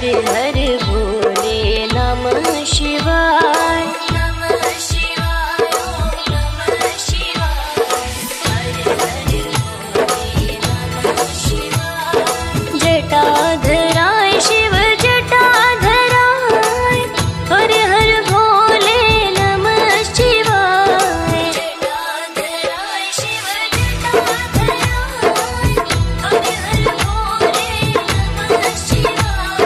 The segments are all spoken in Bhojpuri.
हर हर भोले नमः शिवाय। नमः शिवाय नमः शिवाय हर हर भोले नमः शिवाय। जटाधराय शिव जटाधराय हर हर भोले नमः शिवाय। जटाधराय शिव जटाधराय हर हर भोले नमः शिवाय।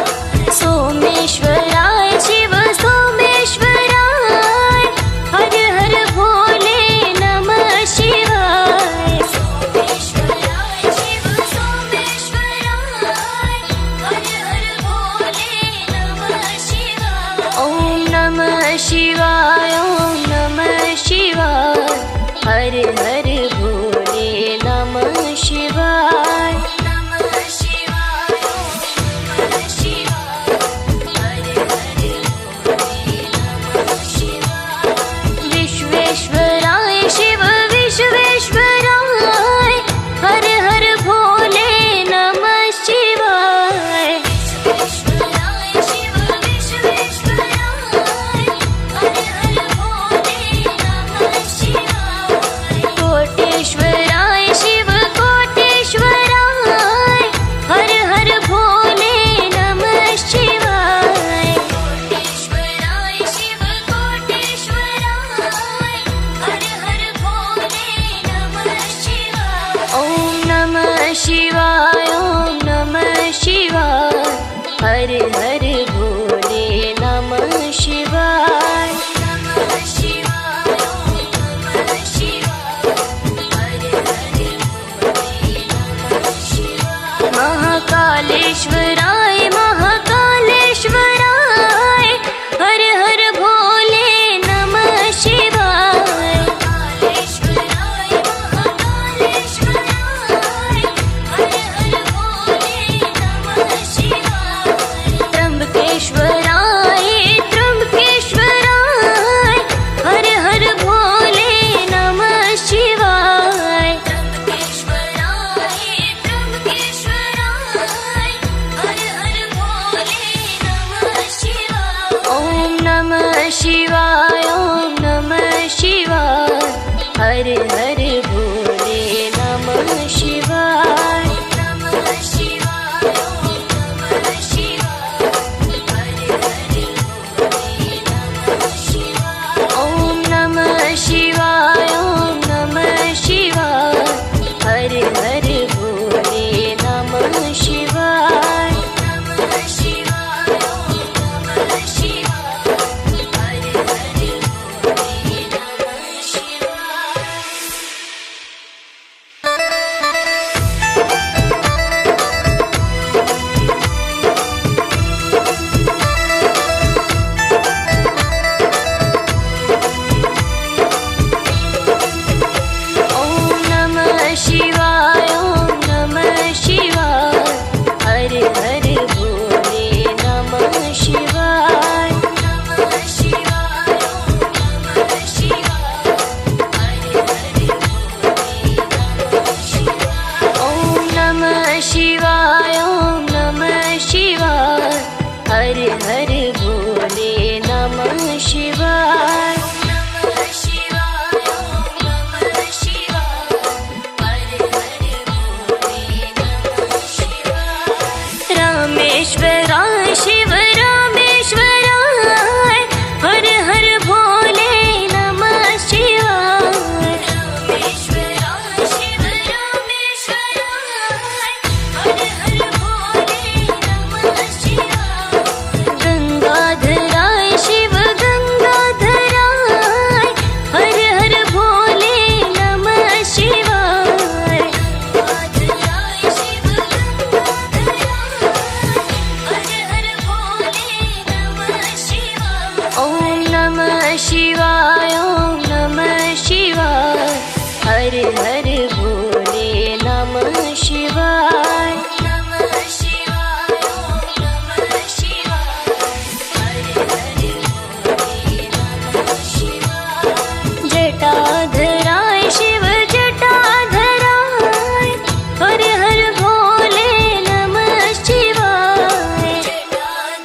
सोमेश्वराय शिव सोमेश्वराय हर हर भोले नमः शिवाय। सोमेश्वराय शिव सोमेश्वराय हर हर भोले नमः शिवाय। ओम नमः शिवाय ओम नमः शिवाय हर हर भोले नमः शिवाय। नमः शिवाय ओम नमः शिवाय हर हर भोले नमः शिवाय। विश्वेश्वराय शिव विश्वेश्वराय हर हर भोले नमः शिवाय। विश्वेश्वराय शिव विश्वेश्वराय हर हर भोले नमः शिवाय। कोटेश्वराय शिव कोटेश्वराय हर हर भोले नमः शिवाय। कोटेश्वराय शिव कोटेश्वराय हर हर भोले नमः शिवाय। ओम नमः शिवाय ओम नमः शिवाय हर हर भोले नमः शिवाय। नमः शिवाय ओम नमः शिवाय हर हर भोले नमः शिवाय। महाकालेश्वराय महाकालेश्वराय हर हर भोले नमः शिवाय। महाकालेश्वराय महाकालेश्वराय हर हर भोले नमः शिवाय। त्र्यंबकेश्वराय त्र्यंबकेश्वराय हर हर भोले नमः शिवाय। त्र्यंबकेश्वराय त्र्यंबकेश्वराय हर हर भोले नमः शिवाय। ओम नमः शिवाय ओम नमः शिवाय हर हर भोले नमः शिवाय। नमः शिवाय ओम नमः शिवाय हर हर भोले नमः शिवाय। ओम नमः शिवाय ओम नमः शिवाय हर हर भोले नमः शिवाय। नमः शिवाय ओम नमः शिवाय हर हर भोले नमः शिवाय। ओम नमः शिवाय ओम नमः शिवाय हर हर भोले नमः शिवाय। नमः शिवाय ओम नमः शिवाय हर हर भोले नमः शिवाय। ओम नमः शिवाय ओम नमः शिवाय हर हर भोले नमः शिवाय। नमः शिवाय ओम नमः शिवाय हर हर भोले नमः शिवाय। रामेश्वराय शिव रामेश्वराय हर हर भोले नमः शिवाय। रामेश्वराय शिव रामेश्वराय हर हर भोले नमः शिवाय। गंगाधराय शिव गंगाधराय हर हर भोले नमः शिवाय। गंगाधराय शिव गंगाधराय हर हर भोले नमः शिवाय। ओम नमः शिवाय ओम नमः शिवाय हर हर भोले नमः शिवाय। नमः शिवाय ओम नमः शिवाय हर हर भोले नमः शिवाय। जटाधराय शिव जटाधराय हर हर भोले नमः शिवाय। जटाधराय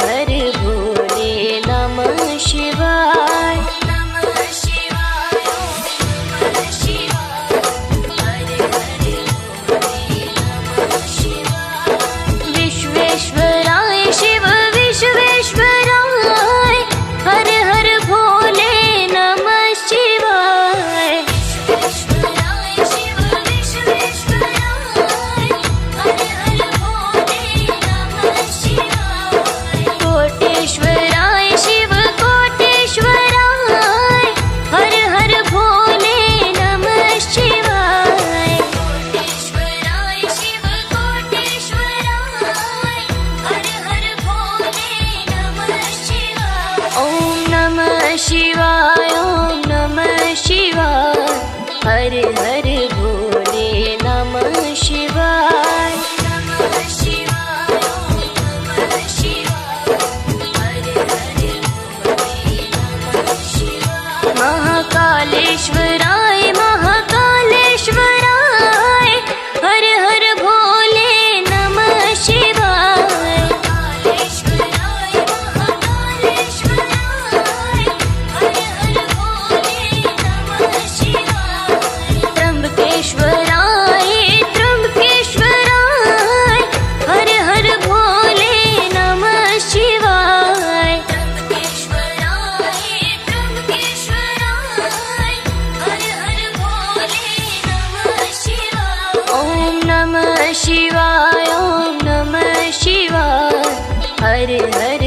हर भोले नमः शिवाय नमः शिवाय नमः शिवाय हर हर भोले नमः शिवाय विश्वेश्वराय शिव विश्वेश्वराय हर हर भोले नमः शिवाय विश्वेश्वराय शिव विश्वेश्वराय हर हर भोले नमः शिवाय कोटेश्वराय शिव कोटेश्वराय हर हर भोले नमः शिवाय कोटेश्वराय शिव कोटेश्वराय हर हर भोले नमः शिवाय ॐ नमः शिवाय ॐ नमः शिवाय हर हर भोले नमः शिवाय नमः शिवाय ॐ नमः शिवाय हर हर भोले नमः शिवाय महाकालेश्वराय महाकालेश्वराय हर हर भोले नमः शिवाय कालेश्वराय महाकालेश्वराय हर हर भोले नमः शिवाय त्र्यंबकेश्वराय त्र्यंबकेश्वराय हर हर भोले नमः शिवाय त्र्यंबकेश्वराय त्र्यंबकेश्वराय हर हर भोले नमः शिवाय ॐ नमः शिवाय ॐ नमः शिवाय हर हर